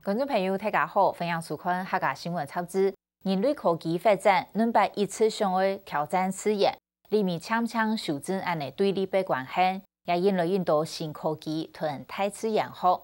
观众朋友，大家好，欢迎收看客家新闻插枝。人类科技发展，能把一次性的挑战试验，里面强修正安尼对立的关系，也引来引导新科技同大自然学。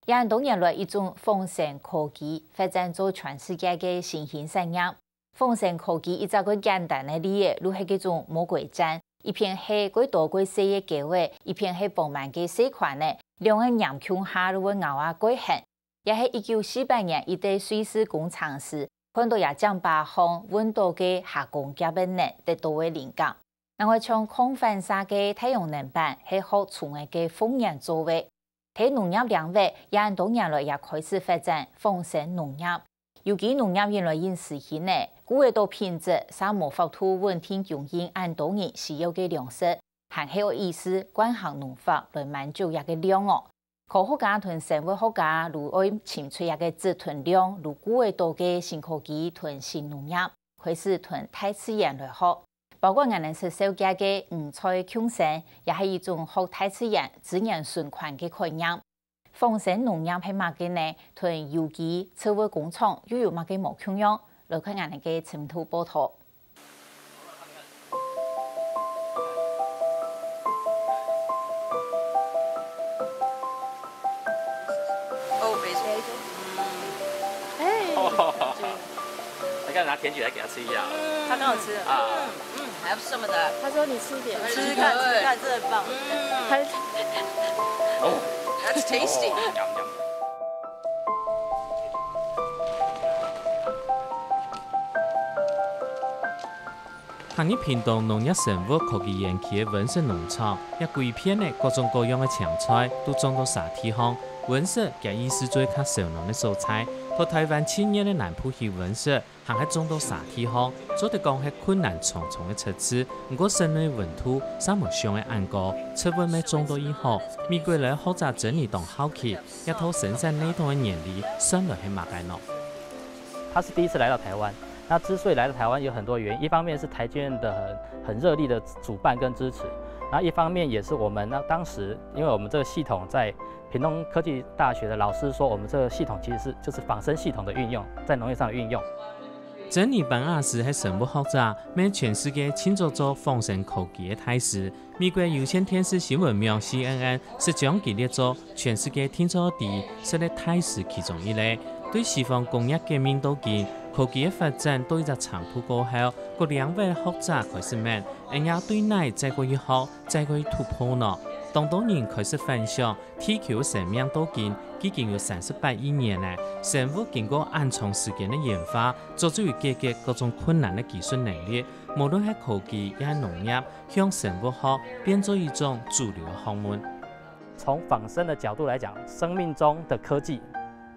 也多年来一种风神科技发展做全世界的新兴产业。风神科技一个个简单的例子，如系嗰种魔鬼毡，一片系过多过细嘅结尾，一片系饱满嘅细块呢，两个岩墙下路嘅咬过痕。也是1948年，一对瑞士工程师看到也将把项温度嘅下降加本能得到嘅灵感，然后从抗反射嘅太阳能板系好重嘅风眼作为，喺农业领域也多年来也开始发展风神农业，尤其农业原来因实现呢，古嘅多品质，沙漠法土稳定供应按多年需要嘅粮食，还系有意思管行农法来满足一个量哦。科学家同生物学家如爱寻出一个自吞量如古嘅多嘅新科技同新农业，开始同大自然来学，包括我们是受家嘅五彩共生，也是一种学大自然自然循环嘅概念。风神农业系乜嘅呢？同有机植物工厂又有乜嘅冇共样？来看我们嘅深度报道。你刚拿甜菊来给他吃一下，他刚好吃了啊，还要什么的？他说你吃一点，吃吃看，吃看，真的很棒。哦 ，That's tasty。行业屏东农业生物科技园区的温室农场，一规片的各种各样的青菜都种到啥地方？温室嘅意思最较少农的蔬菜，和台湾7年的南部溪温室，行喺种到啥地方？做得讲系困难重重的测试。不过室内温度沙漠上的暗高，测温没种到以后，美国人负责整理当好奇，一套生产内头的原理，算落系马介喏。他是第一次来到台湾。那之所以来到台湾有很多原因，一方面是台积院的很热力的主办跟支持，然后一方面也是我们当时，因为我们这个系统在屏东科技大学的老师说，我们这个系统其实就是仿生系统的运用，在农业上的运用。整理办案是喺生物学者，每全世界庆祝做风神科技的态势。美国有线电视新闻网 CNN 是将其列作全世界听说第设立态势其中一类。对西方工业革命到今，科技的发展到一个长途过后，各领域的学者开始问，人家对哪再过以后，再过突破呢？当多人开始分享，地球生命到今已经有38亿年了。生物经过暗长时间的研发，做出解决各种困难的技术能力，无论係科技也係農業，向生物學變做一種主流學問。從仿生的角度來講，生命中的科技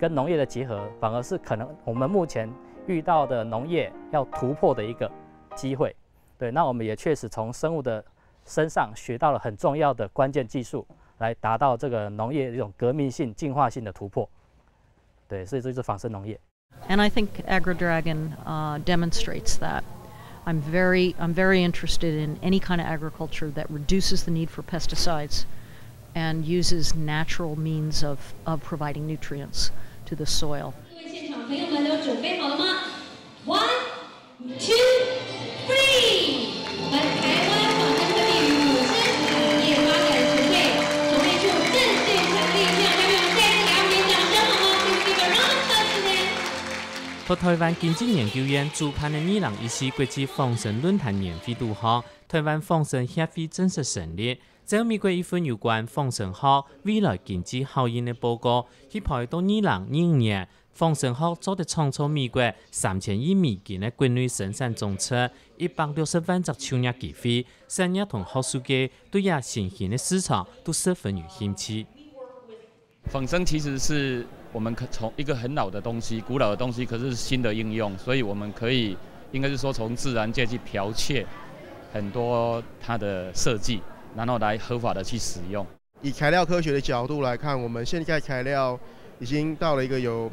跟農業的結合，反而是可能我們目前遇到的農業要突破的一個機會。對，那我們也確實從生物的身上學到了很重要的關鍵技術，來達到這個農業一種革命性、進化性的突破。對，所以這就是仿生農業。And I think AgriDragon demonstrates that. I'm very interested in any kind of agriculture that reduces the need for pesticides and uses natural means of providing nutrients to the soil. 现场朋友们都准备好了吗 ？1, 2, 3。本台湾仿生科技与母生产业发展协会筹备处正式成立，现场朋友们再次给他们点掌声好吗 ？Please give a round of applause. 和台湾经济研究院主辦的2014國際仿生論壇年會度後，台灣仿生協會正式成立。在美國一份有關仿生學未來經濟效應的報告，去排到2025年，仿生學做得創造美國3000億美金的國內生產總值，160萬隻就業機會，產業同學術界對亞新興的市場都十分有興趣。仿生其實是我們從一個很老的東西、古老的東西，可是新的應用，所以我們可以應該是說從自然界去剽竊很多它的設計。然後來合法的去使用。以材料科學的角度來看，我們現在材料已經到了一個有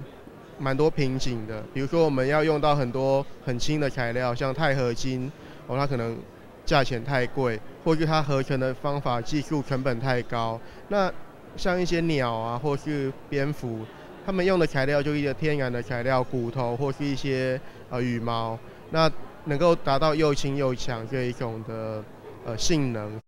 蠻多瓶頸的。比如說，我們要用到很多很輕的材料，像鈦合金，它可能價錢太貴，或是它合成的方法技術成本太高。那像一些鳥啊，或是蝙蝠，他们用的材料就是一些天然的材料，骨头或是一些羽毛，那能够达到又轻又强这一种的性能。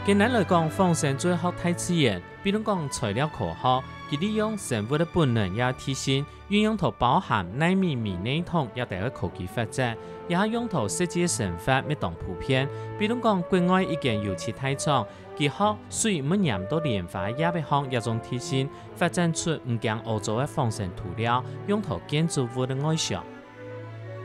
简单来讲，放生最好太自然，比如讲材料可好，其利用生物的本能也提升，运用途包含纳米米内桶也大个科技发展，也用途设计成法没当普遍。比如讲，国外一间油漆大厂，其后水没染到莲花也被项一种提升，发展出唔讲欧洲的放生涂料，用途建筑物的外墙。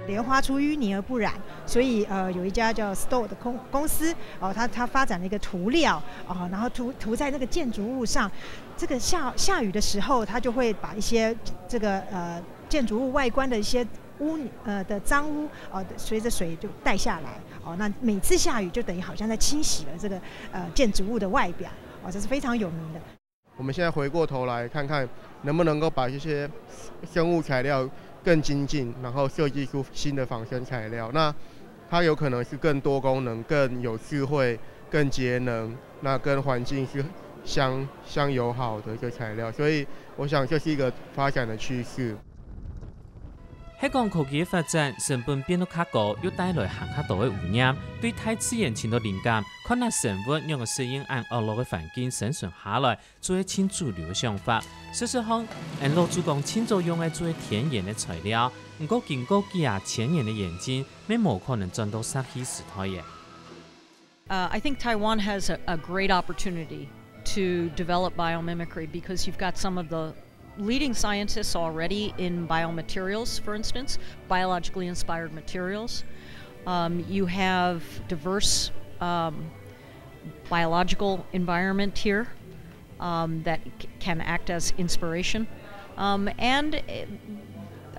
莲花出淤泥而不染，所以有一家叫 Stowe 的公司它发展了一个涂料然后涂在那个建筑物上，这个下雨的时候，它就会把一些这个建筑物外观的一些的脏污随着水就带下来那每次下雨就等于好像在清洗了这个建筑物的外表这是非常有名的。我们现在回过头来看看，能不能够把这些生物材料更精进，然后设计出新的仿生材料。那它有可能是更多功能、更有智慧、更节能，那跟环境是相友好的一个材料。所以我想这是一个发展的趋势。喺讲科技发展，成本变得较高，又带来行较多的污染，对大自然程度敏感，看那生物用个适应按恶劣的环境生存下来，做一轻主流的想法。事实上，老主讲轻作用来做天然的材料，不过经过几啊千年的演进，没冇可能转到石器时代嘅。I think Taiwan has a great opportunity to develop biomimicry because you've got some of the leading scientists already in biomaterials, for instance, biologically inspired materials. You have diverse biological environment here that can act as inspiration. And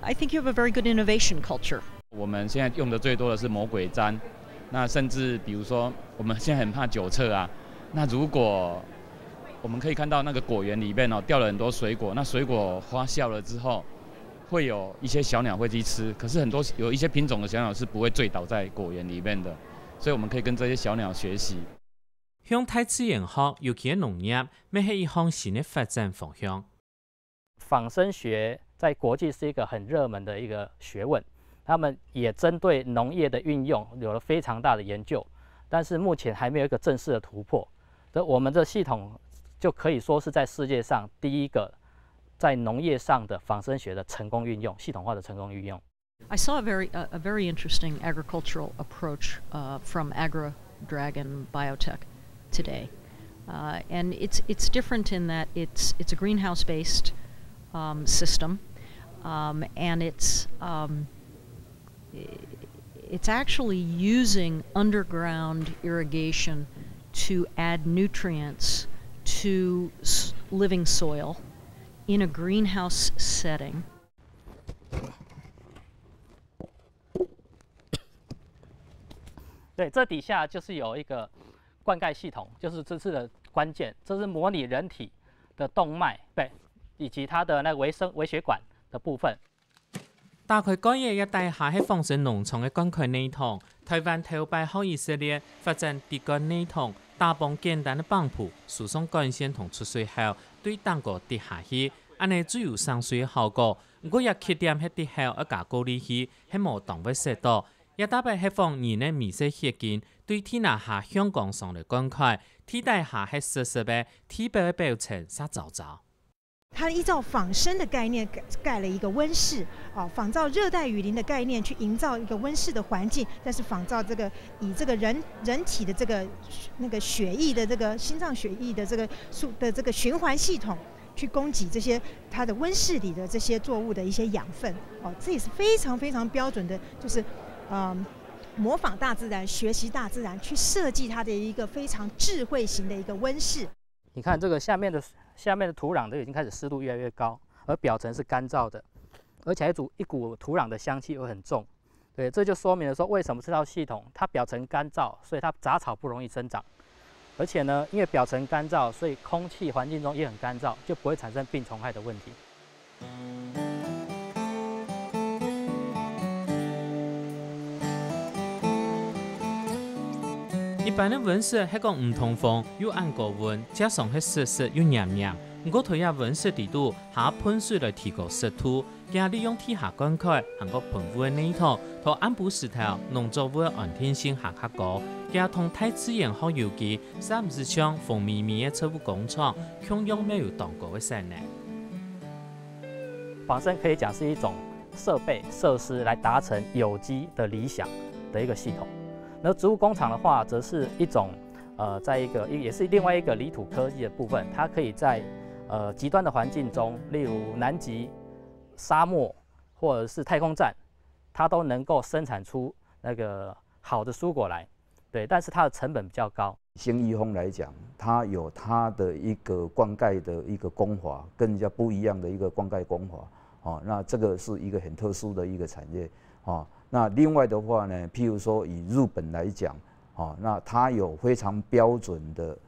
I think you have a very good innovation culture. 我们现在用的最多的是魔鬼毡，那甚至比如说我们现在很怕酒测啊，那如果我们可以看到那个果园里面掉了很多水果，那水果发酵了之后，会有一些小鸟会去吃，可是有一些品种的小鸟是不会醉倒在果园里面的，所以我们可以跟这些小鸟学习。向大自然学，尤其係農業，咪係一項新的發展方向。仿生学在国际是一个很热门的一个学问，他们也针对农业的运用有了非常大的研究，但是目前还没有一个正式的突破。我们的系统就可以说是在世界上第一个在农业上的仿生学的成功运用，系统化的成功运用。I saw a very interesting agricultural approach from AgroDragon Biotech today, and it's different in that it's a greenhouse-based system, and it's actually using underground irrigation to add nutrients to living soil in a greenhouse setting. 对，这底下就是有一个灌溉系统，就是这次的关键，这是模拟人体的动脉，对，以及它的那个微血管的部分。大概嗰日一大下喺放生農場嘅灌溉系統，台灣頭擺好以色列發展地幹系統，打崩簡單嘅泵浦，輸送幹線同出水後，對蛋糕跌下去，安尼只有上水嘅效果。不過也缺點係跌後一加高力氣，係無動物食到。也打敗係放人嘅微細血筋，對天下下香港上嚟灌溉，天底下係實實嘅天白嘅表情沙皺皺。它依照仿生的概念盖了一个温室仿照热带雨林的概念去营造一个温室的环境，但是仿照这个以这个人体的这个那个血液的这个心脏血液的这个循环系统去供给这些它的温室里的这些作物的一些养分这也是非常非常标准的，就是模仿大自然、学习大自然，去设计它的一个非常智慧型的一个温室。你看这个下面的土壤都已经开始湿度越来越高，而表层是干燥的，而且一股土壤的香气又很重。对，这就说明了说为什么这套系统它表层干燥，所以它杂草不容易生长。而且呢，因为表层干燥，所以空气环境中也很干燥，就不会产生病虫害的问题。一般的温室係講唔通風，又按高溫，加上係濕濕又黏黏。唔過佢也温室地度下噴水來提高濕度，加利用地下灌溉行個噴霧的內頭，同安補石頭農作物安定性下較高，加同大自然好有機，甚至像風靡靡的植物工廠，享用沒有當高的產能。仿生可以講是一種設備設施來達成有機的理想的一個系統。那植物工廠的話，則是一種在一個也是另外一個離土科技的部分，它可以在極端的環境中，例如南極、沙漠或者是太空站，它都能夠生產出那個好的蔬果來。對，但是它的成本比較高。新益豐來講，它有它的一個灌溉的一個工法，跟人家不一樣的一個灌溉工法。哦，那這個是一個很特殊的一個產業。哦，那另外的話呢，譬如說以日本來講，哦，那它有非常標準的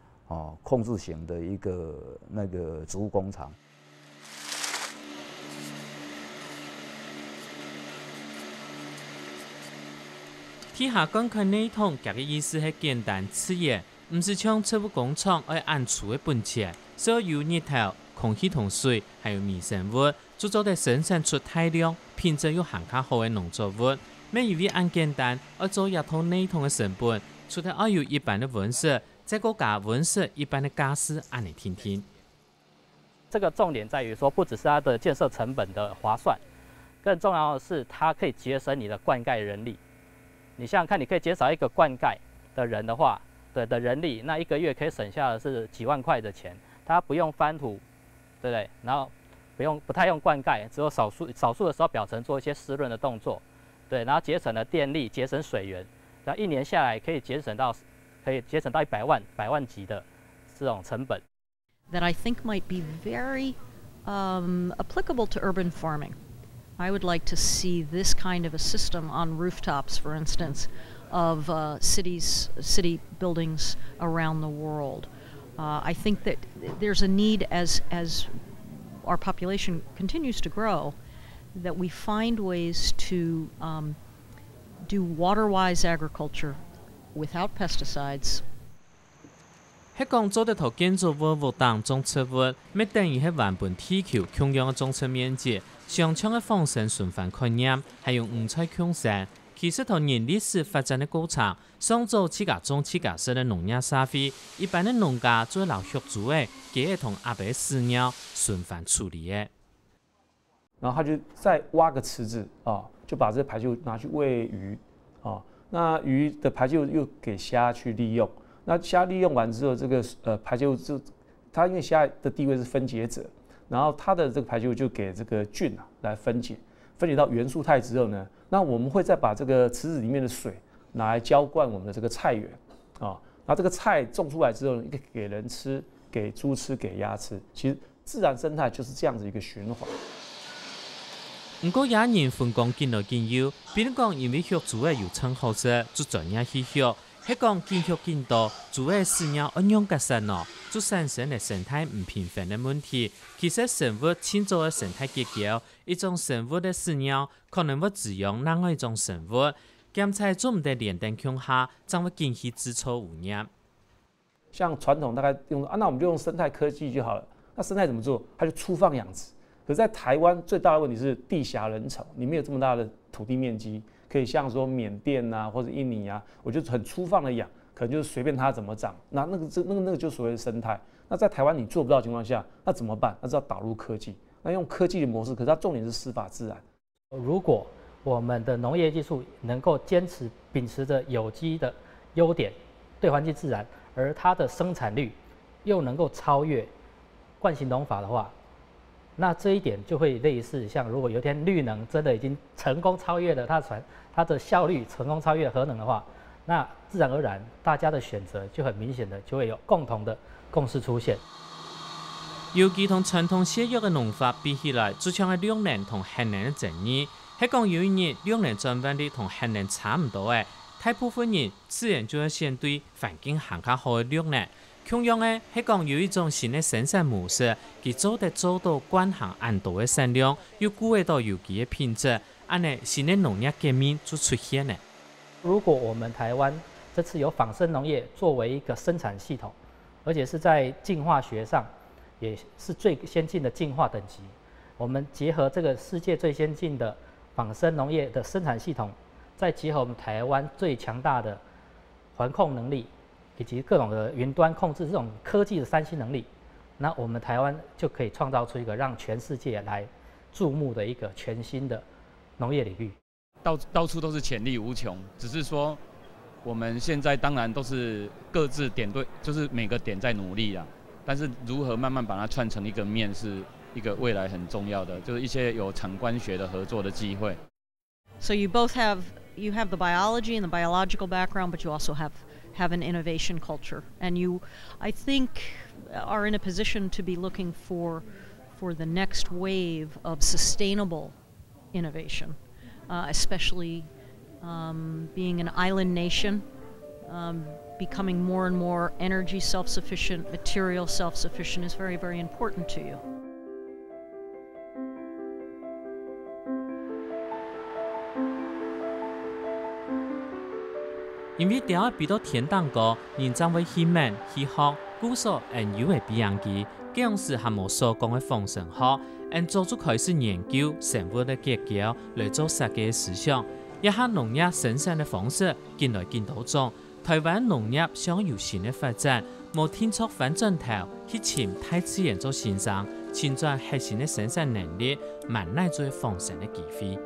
控制型的一個那個植物工廠。地下灌溉內桶，佢嘅意思係簡單自然，唔是像植物工廠要按處嘅本錢，所有日頭、空氣同水，還有微生物，製造得生產出大量品質又行較好嘅農作物。每以為按簡單，要做一套內桶嘅成本，除咗要有一般的溫室，再個加溫室一般的家私，按嚟聽聽。這個重點在於說，不只是它的建設成本的划算，更重要的是它可以節省你的灌溉人力。你想想看，你可以減少一個灌溉的人的話，對的人力，那一個月可以省下的是幾萬塊的錢，它不用翻土，對不對？然後不太用灌溉，只有少數的時候表層做一些濕潤的動作，對，然後節省了電力，節省水源，然後一年下來可以節省到100萬級的這種成本。That I think might be very applicable to urban farming. I would like to see this kind of a system on rooftops, for instance, of city buildings around the world. I think that there's a need as our population continues to grow, that we find ways to do water-wise agriculture without pesticides. 係講做得頭建築物活動種植物，咪等於係原本地球共用嘅種植面積。上場嘅放生循環概念，係用五彩共生。其實同人歷史發展嘅過程，上做自家種自家食嘅農業社會，一般嘅農家做老學主嘅，佢係同阿伯飼料循環處理嘅。然後他就再挖個池子啊，就把這排泄物拿去餵魚啊，那魚的排泄物又給蝦去利用。那蝦利用完之後，這個排泄物就，它因為蝦的地位是分解者，然後它的這個排泄物就給這個菌來分解到元素態之後呢，那我們會再把這個池子裡面的水拿來澆灌我們的這個菜園啊，那這個菜種出來之後，給人吃，給豬吃，給鴨吃，其實自然生態就是這樣子一個循環。唔過也人分工見來見有，比如講因為學主要有稱好者，做專業去學。係講見學見多，主要飼料按用格實咯，就產生嘅生態唔平衡嘅問題。其實生物遷就嘅生態結構，一種生物嘅飼料可能會滋養另外一種生物，兼且做唔得連帶向下，將會引起製造污染。像傳統大概用那我們就用生態科技就好了。那生態怎麼做？它就粗放養殖。可是在台灣最大的問題是地狹人稠，你沒有這麼大的土地面積。可以像說緬甸啊或者印尼啊，我就很粗放的養，可能就是隨便它怎麼長，那個就所謂的生態。那在台灣你做不到的情況下，那怎麼辦？那就要導入科技，那用科技的模式，可是它重點是師法自然。如果我們的農業技術能夠秉持着有機的優點，對環境自然，而它的生產率又能夠超越慣行農法的話，那這一點就會類似，像如果有一天綠能真的已經成功超越了它的效率，成功超越核能的話，那自然而然大家的選擇就很明顯的就會有共同的共識出現。尤其同傳統寫約嘅農法比起來，就像係兩年同核能嘅爭議，係講有一日兩年轉換率同核能差唔多嘅，大部分人自然就會先對環境行較好嘅兩年。同樣嘅係講有一種新嘅生產模式，佢做到均衡按度嘅產量，又顧到有機嘅品質，安尼新嘅農業革命就出現了。如果我們台灣这次由仿生农业作为一个生产系统，而且是在进化学上也是最先进的进化等级。我们结合这个世界最先进的仿生农业的生产系统，再结合我们台湾最强大的环控能力，以及各种的云端控制这种科技的3C能力，那我们台湾就可以创造出一个让全世界来注目的一个全新的农业领域。到处都是潜力无穷，只是说我们现在当然都是各自点对，就是每个点在努力啦。但是如何慢慢把它串成一个面，是一个未来很重要的，就是一些有产官学的合作的机会。So you both have the biology and the biological background, but you also have an innovation culture, and you, I think, are in a position to be looking for the next wave of sustainable innovation, especially being an island nation, becoming more and more energy self-sufficient, material self-sufficient is very, very important to you. 因为调比到田当高，人将为希望、希学、古所研究的培养基，这样是和无所讲的丰盛学，按做出开始研究生物的结构来做设计的思想，也和农业生产的方式进来进途中。台湾农业想有新的发展，无天出反转头去寻大自然做欣赏，寻找核心的生产能力，慢来做丰盛的机会。